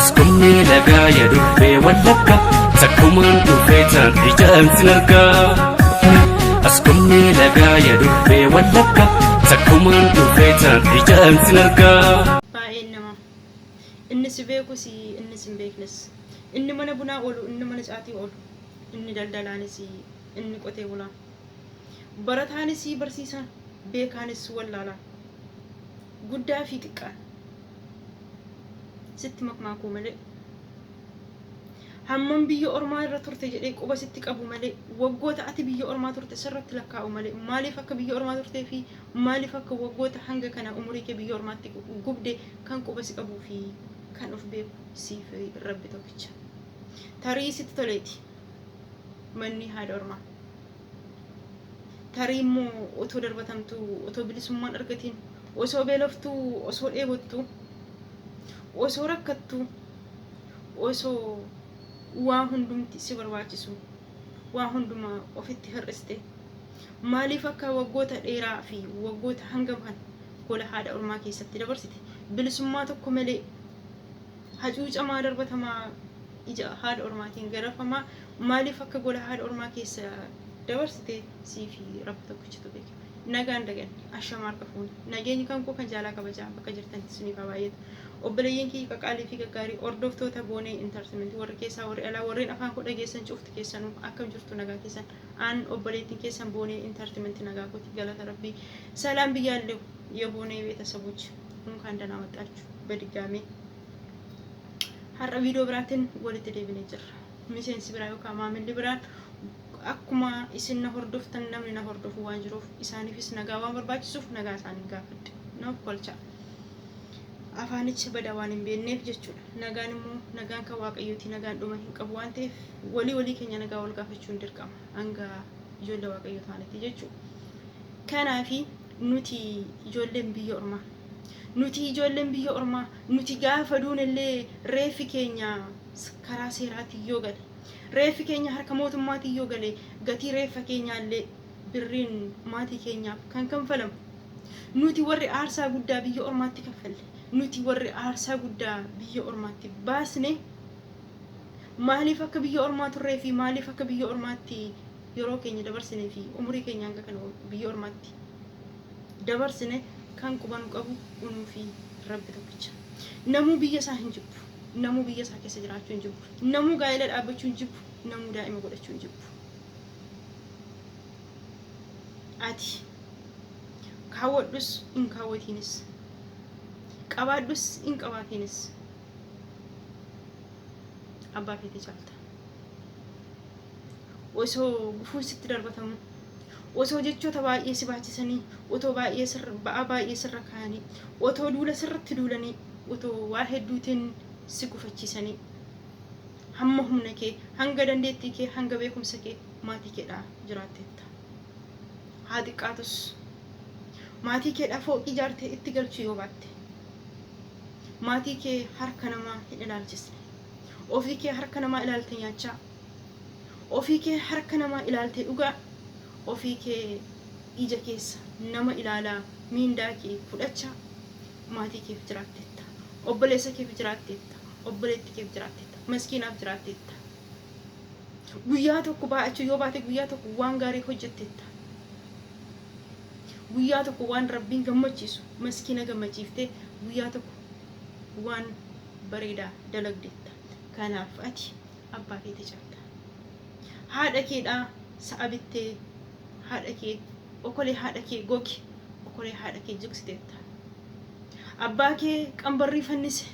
Askumni lagaa ya dhufee wallakka takkumaan dhufeetaan ijaan sin argaa. Askumni lagaa ya dhufee wallakka takkumaan dhufeetaan ijaan sin argaa. Baay'een nama inni si beekus inni si hin beeknes, inni mana bunaa oolu, inni mana caatii oolu, inni daldalaanis, inni qotee bulaa, barataanis barsiisaan, beekaanis wallaalaa, guddaa fi xiqqaan sitti makmaakuu malee hammam biyya ormaa irra turte jedhee quba sitti qabu malee waggoota ati biyya ormaa turte sirratti lakkaa'u malee maaliif akka biyya ormaa turtee fi maaliif akka waggoota hanga kana umurii kee biyya ormaatti gubde kan quba si qabuu fi kan of beeku siif rabbi tokkicha. Tarii sitti toleeti manni haadha ormaa, tarii immoo otoo darbatamtu, otoo bilisummaan argatiin, osoo beeloftuu, osoo dheebottu, osoo rakkattu, osoo waa hundumti si barbaachisu waa hunduma ofitti hir'iste maaliif akka waggoota dheeraa fi waggoota hangam kan gola haadha ormaa keessatti dabarsite bilisummaa tokko malee hacuucamaa darbatamaa ija haadha ormaatiin garafamaa maaliif akka gola haadha ormaa keessa dabarsite siifi rabbi tokkichitu beeka. Nagaan dagan ashamaar qafuun nageenyi kan koo kan jaalaa kabajaa bakka jirtanitti suniif baay'eetu obboleeyyan kee qaqaalii fi gaggaarii hordoftoota boonee intartimentii warri keessaa warri alaa warreen afaan koo dhageessan cufti keessanuu akkam jirtu nagaa keessan aan obboleettiin keessan boonee intartimentii nagaa kooti galata rabbii ሰላም ብያለሁ የቦኔ ቤተሰቦች እንኳን ደህና መጣችሁ በድጋሚ ሀረ ቪዲዮ ብራትን ወልት ደብኔ ጅራ ሚሴንስ ብራዩ ካማምን ሊብራን akkuma isin na hordoftan namni na hordofu waan jiruuf isaaniifis nagaa waan barbaachisuuf nagaa isaanii gaafadhe noof kolcha afaanichi badaa waan hin beekneef jechuudha. Nagaan immoo nagaan kan waaqayyooti, nagaan dhuma hin qabu waan ta'eef walii keenya nagaa wal gaafachuun dirqama hanga ijoollee waaqayyoo ta'anitti jechuudha. Kanaafi nuti ijoolleen biyya ormaa nuti gaafa duunellee reeffi keenya karaa seeraatiin yoo gale reeffi keenya harka mootummaatiin yoo gale gatii reeffa keenyaallee birriin maatii keenyaaf kan kanfalamu nuti warri aarsaa guddaa biyya ormaatti kaffalle nuti warri aarsaa guddaa biyya ormaatti baasne maaliif akka biyya ormaa turree fi maaliif akka biyya ormaatti yeroo keenya dabarsinee fi umurii keenya hanga kana biyya ormaatti dabarsine kan qubanu qabu unuu fi rabbi tokkicha. Namuu biyya isaa hin jibbu, namuu biyya isaa keessa jiraachuu hin jibbu, namuu gaa'ela dhaabbachuu hin jibbu, namuu daa'ima godhachuu hin jibbu. Ati kaawwadhus hin kaawwatiinis, qabaadhus hin qabaatiinis abbaa keetii caalta. Osoo gufuun sitti darbatamu, osoo jechoota baay'ee si baachisanii, otoo ba'aa baay'ee sirra kaa'anii, otoo duula sirratti duulanii, otoo waa hedduutiin si gufachiisanii hamma humna kee hanga dandeettii kee hanga beekumsa kee maatii keedhaa jiraatteetta. Haa xiqqaatus maatii keedhaa fooqii ijaartee itti galchuu yoo baatte maatii kee harka namaa hin ilaalchisne, ofii kee harka namaa ilaalte nyaachaa, ofii kee harka namaa ilaalte dhugaa, ofii kee ija keessa nama ilaalaa miindaa kee fudhachaa maatii keef jiraatteetta, obboleessa keef jiraatteetta, obboleetti keef jiraatteetta, maskiinaaf jiraatteetta. Guyyaa tokko baachuu yoo baate guyyaa tokko waan gaarii hojjetteetta. Guyyaa tokko waan rabbiin gammachiisu maskiina gammachiiftee guyyaa tokko waan bareedaa dalagdeetta. Kanaaf ati abbaa keetii caalta. Haadha keedhaa sa'a bittee haadha kee okolee haadha kee gogi okolee haadha kee jigsiteetta. Abbaa kee qambarrii fannise,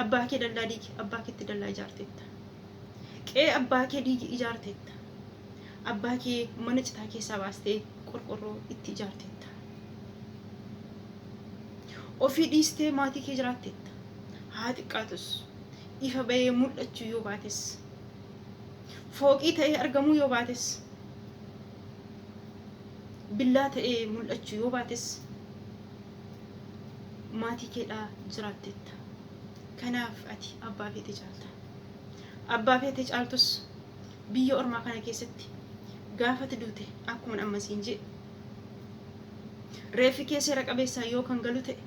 abbaa kee dallaa diige, abbaa keetti dallaa ijaarteetta. Qe'ee abbaa kee diige ijaarteetta. Abbaa kee mana citaa keessaa baastee qorqorroo itti ijaarteetta. Ofii dhiistee maatii kee jiraatteetta. Haa xiqqaatus ifa bahee mul'achuu yoo baates, fooqii ta'ee argamuu yoo baates, billaa ta'ee mul'achuu yoo baates maatii keedhaa jiraatteetta. Kanaaf ati abbaa feetee caalta. Abbaa feetee caaltus biyya ormaa kana keessatti gaafati duute akkuma ammasiin jedhe. Reeffi kee seera qabeessaa yoo kan galu ta'e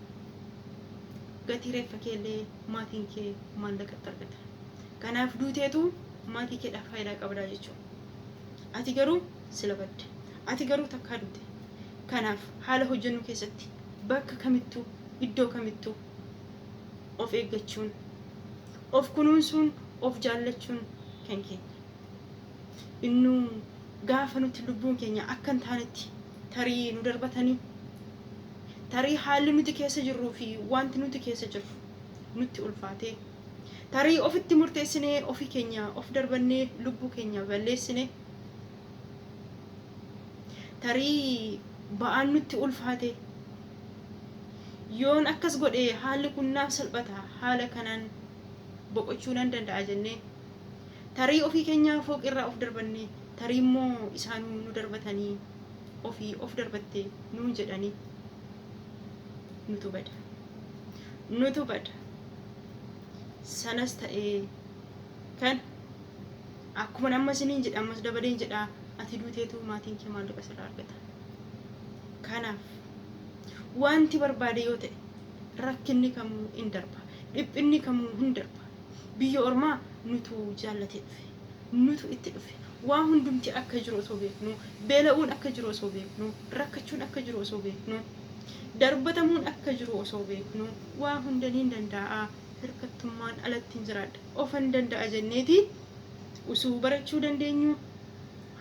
gatii reeffa keellee maatiin kee maallaqatti argata. Kanaaf duuteetu maatii keedhaaf faayidaa qabdaa jechuudha. Ati garuu sila badde. Ati garuu takkaa duute. Kanaaf haala hojjennu keessatti bakka kamittuu iddoo kamittuu of eeggachuun, of kunuunsuun, of jaallachuun kan keenya. Innuu gaafa nuti lubbuun keenya akka hin taanetti tarii nu darbatanii, tarii haalli nuti keessa jirruu fi wanti nuti keessa jirru nutti ulfaatee, tarii ofitti murteessinee ofii keenya of darbannee lubbuu keenya balleessinee, tarii ba'aan nutti ulfaate yoon akkas godhee haalli kun naaf salphata, haala kanaan boqochuu nan danda'a jennee tarii ofii keenyaa fooqirraa of darbannee, tarii immoo isaan nu darbatanii ofii of darbattee nuun jedhanii nutu bada. Sanas ta'ee kan akkuma amma isiniin jedha, ammas dabaleen jedha, ati duuteetu maatiin kee maallaqa sirraa argata. Kanaaf wanti barbaade yoo ta'e rakkinni kamuu hin darba, dhiphinni kamuu hin darba. Biyya ormaa nutu jaallatee dhufe, nutu itti dhufe. Waan hundumti akka jiru osoo beeknu, beela'uun akka jiru osoo beeknu, rakkachuun akka jiru osoo beeknu, darbatamuun akka jiru osoo beeknu, waan hunda ni danda'a. Hirkattummaan alatti hin jiraadha. Ofan danda'a jenneeti usuu barachuu dandeenyu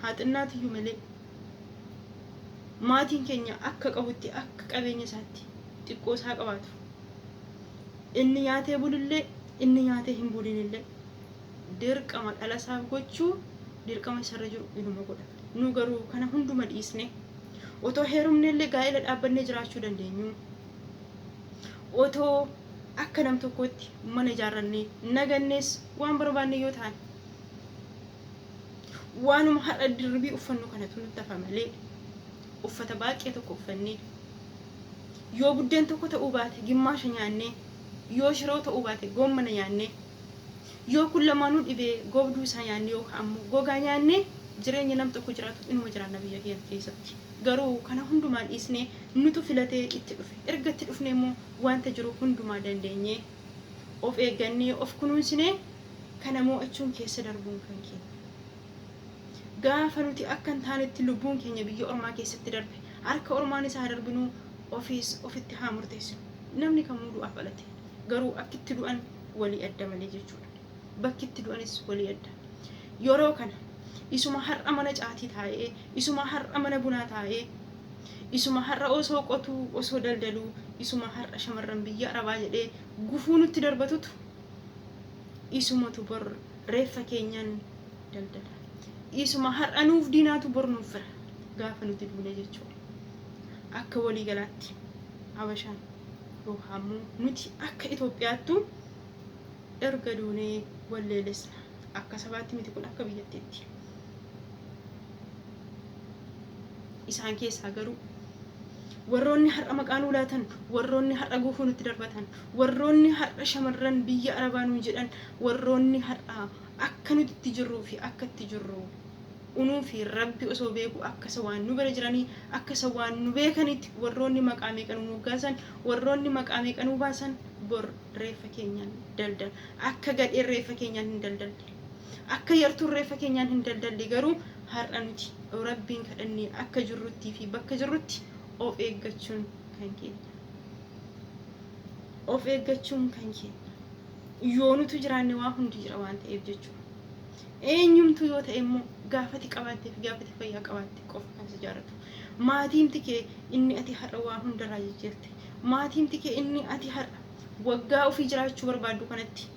haa xinnaatiyyuu malee maatiin keenya akka qabutti, akka qabeenya isaatti xiqqoo isaa qabaatu. Inni nyaatee bulillee, inni nyaatee hin bulinillee dirqama dhala isaaf gochuu, dirqama isarra jiru inuma godha. Nu garuu kana hunduma dhiisne otoo heerumnellee gaa'ela dhaabbannee jiraachuu dandeenyu, otoo akka nam tokkotti mana ijaarrannee nagannees waan barbaanne yoo ta'an, waanuma har'a dirbii uffannu kanatu nutti hafa malee uffata baay'ee tokko uffannee, yoo buddeen tokko ta'uu baate gimmaasha nyaannee, yoo shiroo ta'uu baate goommana nyaannee, yoo kun lamaanuu dhibee goobduu isaa nyaannee yookaan ammoo gogaa nyaannee jireenya nam tokko jiraatu inuma jiraanna biyya keenya keessatti. Garuu kana hundumaa dhiisnee nutu filatee itti dhufe. Erga itti dhufne immoo wanta jiru hundumaa dandeenyee of eeggannee of kunuunsinee kana mo'achuun keessa darbuun kan keenya. Gaafa nuti akka hin taanetti lubbuun keenya biyya ormaa keessatti darbe, harka ormaan isaa darbinuu ofitti haa murteessinu. Namni kamuu du'aaf dhalate. Garuu akkitti du'an walii adda malee jechuudha. Bakki itti du'anis walii adda. Yeroo kana isuma har'a mana caatii taa'ee, isuma har'a mana bunaa taa'ee, isuma har'a osoo qotuu, osoo daldaluu, isuma har'a shamarran biyya arabaa jedhee gufuu nutti darbatutu isumatu bor reeffa keenyaan daldala. Isuma har'a nuuf diinaatu bor nuuf fira gaafa nuti duune jechuudha. Akka walii galaatti Habashaan yookaan immoo nuti akka Itoophiyaattu erga duunee walleelesna. Akka sabaatti miti kun akka biyyattiitti. Isaan keessaa garuu warroonni har'a maqaa nuu laatan, warroonni har'a gufuu nutti darbatan, warroonni har'a shamarran biyya arabaa nuu jedhan, warroonni har'a akka nuti itti jirruu fi akka itti jirru unuu fi rabbi osoo beeku akka isa waan nu bira jiranii, akka isa waan nu beekanitti warroonni maqaa meeqa nu moggaasan, warroonni maqaa meeqa nu baasan bor reeffa keenyaan daldal. Akka gadheen reeffa keenyaan hin daldalle, akka yartuun reeffa keenyaan hin daldalle. Garuu har'a nuti rabbiin kadhannee akka jirrutti fi bakka jirrutti of eeggachuun kan keenya. Of eeggachuun kan keenya. Yoo nuti jiraanne waa hundi jira waan ta'eef jechuudha. Eenyumtu yoo ta'e immoo gaafati qabaattee fi gaafati fayyaa qabaatte qofa kan si jaaratu. Maatiimti kee inni ati har'a waa hundarraa jijjiirte. Maatiimti kee inni ati har'a waggaa ofii jiraachuu barbaaddu kanatti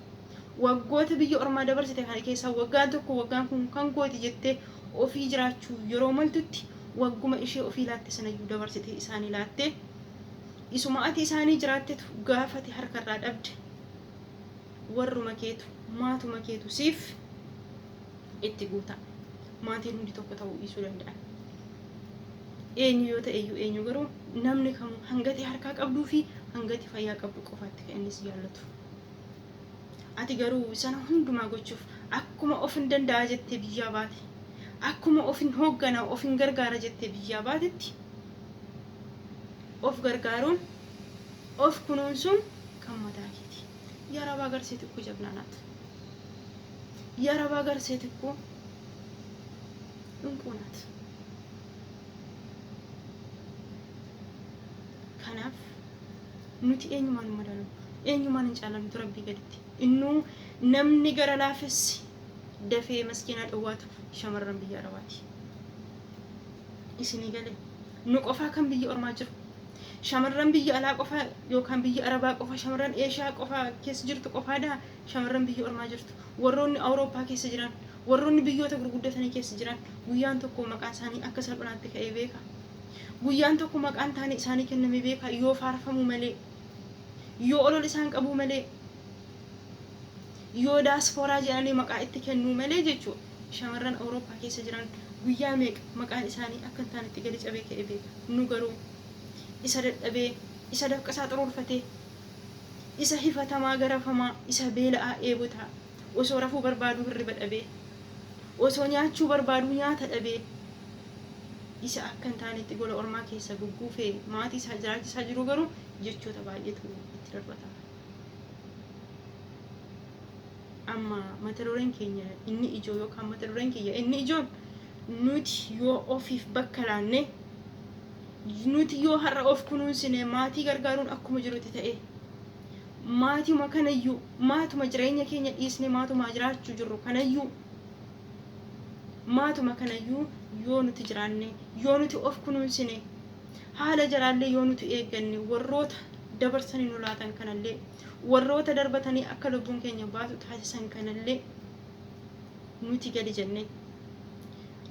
waggoota biyya ormaa dabarsite kana keessaa waggaan tokko waggaan kun kan kooti jettee ofii jiraachuu yeroo maltutti wagguma ishee ofii laatte sanayyuu dabarsite isaanii laatte, isuma ati isaanii jiraattetu gaafati harkarraa dhabde warruma keetu maatuma keetu siif itti guuta. Maatiin hundi tokko ta'uu dhiisuu danda'an. Eenyu yoo ta'e iyyuu eenyu garuu namni kamuu hangati harkaa qabduu fi hangati fayyaa qabdu qofaatti kan inni si jaallatu. Ati garuu sana hundumaa gochuuf akkuma of hin danda'a jettee biyyaa baate, akkuma of hin hooggana, of hin gargaara jettee biyyaa baatetti of gargaaruun, of kunuunsuun kan mataa keeti. Yaa Rabaa garseeti koo jabnaanaat. Yaa Rabaa garseeti koo dhunquunaat. Kanaaf nuti eenyumaan madalu eenyumaan hin caalamtu rabbii gaditti. Innuu namni gara laafessi dafee maskiinaa dhawwaatu shamarran biyya Arabaati. Isinii galee nu qofaa kan biyya ormaa jiru shamarran biyya alaa qofaa yookaan biyya Arabaa qofa shamarran Eeshiyaa qofaa keessa jirtu qofaadha. Shamarran biyya ormaa jirtu warroonni Awurooppaa keessa jiran warroonni biyyoota gurguddatanii keessa jiran guyyaan tokko maqaan isaanii akka salphaatti ka'ee beeka. Guyyaan tokko maqaan isaanii kennamee beeka yoo faarfamuu malee yoo olol isaan qabuu malee yoo daaspooraa jedhanii maqaa itti kennuu malee jechuudha. Shamarran Awurooppaa keessa jiran guyyaa meeqa maqaan isaanii akka hin taanetti gadi cabee ka'ee beeka. Nu garuu isa dadhabee isa dafqasaa xuruurfatee isa hifatamaa garafamaa isa beela'aa eebotaa osoo rafuu barbaaduu hirriba dhabee osoo nyaachuu barbaaduu nyaata dhabee isa akka hin taanetti gola ormaa keessa gugguufee maatii isaa jiraachisaa jiru garuu jechoota baay'eetu itti darbata. Amma mata dureen keenya inni ijoo yookaan mata dureen keenya inni ijoon nuti yoo ofiif bakka laanne nuti yoo har'a of kunuunsine maatii gargaaruun akkuma jirutti ta'e maatiuma kanayyuu maatuma jireenya keenya dhiisne maatuma jiraachuu jirru kanayyuu maatuma kanayyuu yoo nuti jiraanne yoo nuti of kunuunsine haala jaraallee yoo nuti eegganne warroota dabarsanii nu laatan kanallee warroota darbatanii akka lubbuun keenya baatu taasisan kanallee nuti gadi jenne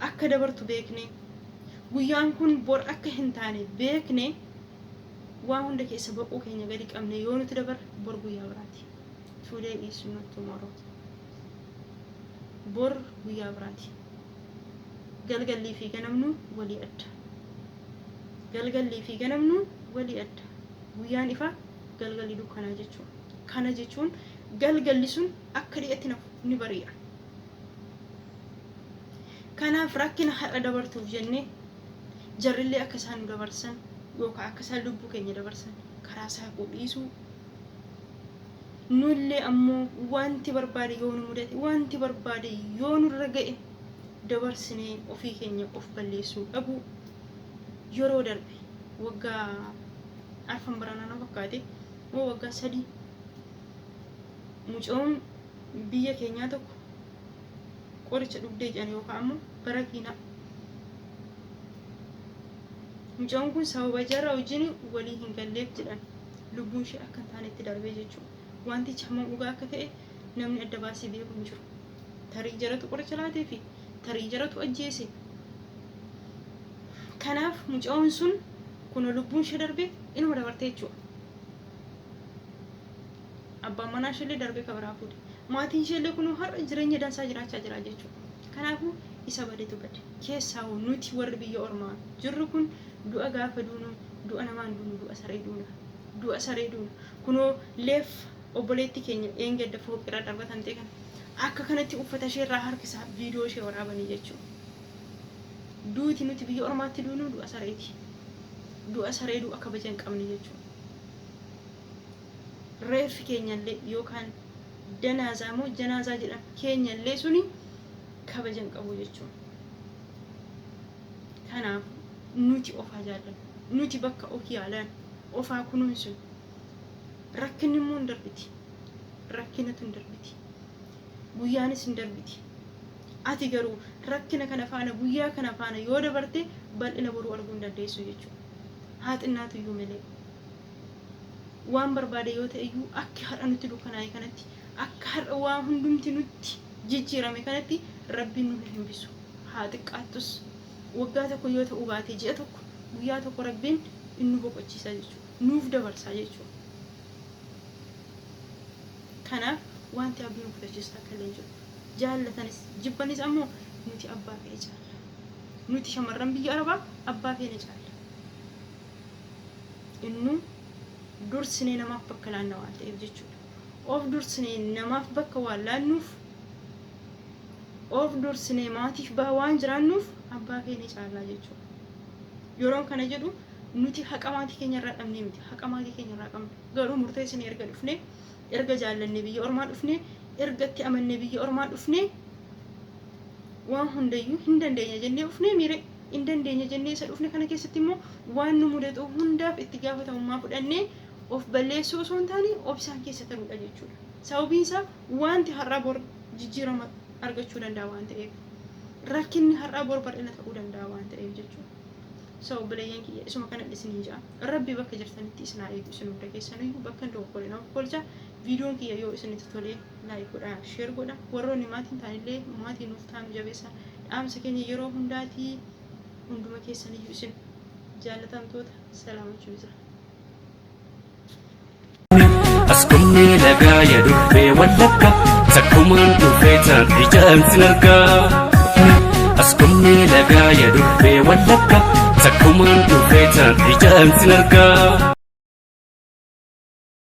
akka dabartu beekne guyyaan kun bor akka hin taane beekne waan hunda keessa baquu keenya gadi qabne yoo nuti dabar bor guyyaa biraati. Today is not tomorrow. Bor guyyaa biraati. Galgallii fi ganamnu walii adda. Galgallii fi ganamnu walii adda. Guyyaan ifa galgalli dukkanaa jechuudha. Kana jechuun galgalli sun akka dhi'atti ni bari'a. Kanaaf rakkina har'a dabartuuf jennee jarrillee akka isaan nu dabarsan yookaan akka isaan lubbuu keenya dabarsan karaa saaquu dhiisuu nullee ammoo wanti barbaade yoo nu mudate wanti barbaade yoo nurra ga'e dabarsinee ofii keenya of balleessuu dhabu. Yeroo darbe waggaa arfan baraanaa na fakkaate moo waggaa 3 mucoon biyya keenyaa tokko qoricha dhugdee jedhan yookaan ammoo barakiina. Mucoon kun sababa jarra wajjin walii hin galleef jedhan lubbuun ishee akka hin taanetti darbee jechuudha. Wantichi hamma dhugaa akka ta'e namni adda baasee beeku hin jiru. Tarii jaratu qoricha laatee fi tarii jaratu ajjeese. Kanaaf mucoon sun kun lubbuun ishee darbee inuma dabartee jechuudha. Abbaan manaa ishee darbee kabaraa fuudhe. Maatiin ishee kun har'a jireenya dansaa jiraachaa jira jechuudha. Kanaafuu isa badeetu bade. Keessaa nuti warri biyya ormaa jirru kun du'a gaafa duunu du'a namaan duunu du'a saree duuna. Du'a saree duuna. Kunoo leef obboleetti keenya eengadda fooqirraa darbatan ta'e kan akka kanatti uffata ishee irraa harkisaa viidiyoo ishee waraabanii jechuudha. Duuti nuti biyya ormaatti duunu du'a sareeti. Du'a saree du'a kabaja hin qabne jechuudha. Reeffi keenyallee yookaan janaazaa moo janaazaa jedhan keenyallee suni kabaja hin qabu jechuudha. Kanaaf nuti ofaa jaallannu nuti bakka of yaalan ofaa kunuunsu rakkinni immoo hin darbiti. Rakkinatu hin darbiti. Guyyaanis hin darbiti. Ati garuu rakkina kana faana guyyaa kana faana yoo dabarte bal'ina boruu arguu hin dandeessu jechuudha. Haa xinnaatu iyyuu malee waan barbaade yoo ta'e iyyuu akka har'a nutti dukkanaa'e kanatti akka har'a waan hundumti nutti jijjiirame kanatti rabbiin nu himbisu. Haa xiqqaattus waggaa tokko yoo ta'u baate ji'a tokko guyyaa tokko rabbiin inni boqochiisa jechuudha. Nuuf dabarsaa jechuudha. Kanaaf wanti abdiin kutachiisu akka illee jiru. Jaallatanis jibbanis ammoo nuti abbaa fe'ee jaalla. Nuti shamarran biyya Arabaa abbaa fe'ee jaalla. Innu dursinee namaaf bakka laanna waan ta'eef jechuudha. Of dursinee namaaf bakka waan laannuuf of dursinee maatiif waan jiraannuuf abbaa fe'ee jaallaa jechuudha. Yeroon kana jedhu nuti haqa maatii keenya irraa dhabnee miti haqa maatii keenya irraa qabna garuu murteessine erga dhufne erga jaallanne biyya ormaa dhufne ergatti amanne biyya ormaa dhufne waan hundayyuu hin dandeenya jennee dhufne miire hin dandeenya jennee isa dhufne kana keessatti immoo waan nu mudatu hundaaf itti gaafatamummaa fudhannee of balleessuu osoo hin taane obsaan keessa taruudha jechuudha. Sababiin isaa wanti har'aa bor jijjiirama argachuu danda'a waan ta'eef rakkinni har'aa bor bal'ina ta'uu danda'a waan ta'eef jechuudha. Sababa bilayyan kiyya isuma kana dhiisanii jira. Rabbi bakka jirtanitti isin haa eegu isin hunda keessaniyyuu bakka hin tokkolle nama kolcha viidiyoon kiyya yoo isinitti tole laayik godha sheer godha warroonni maatiin taanillee maatiin nuuf taanu jabeessa dhaamsa keenya yeroo hundaatii hunduma keessaniyyuu isin jaalatamtoota salaamachuu jira. Askumni lagaa yaadufee wallakka sakkumaan dhufee taan ijaan sin argaa. Askumni lagaa yaadufee wallakka sakkumaan dhufee taan ijaan sin argaa.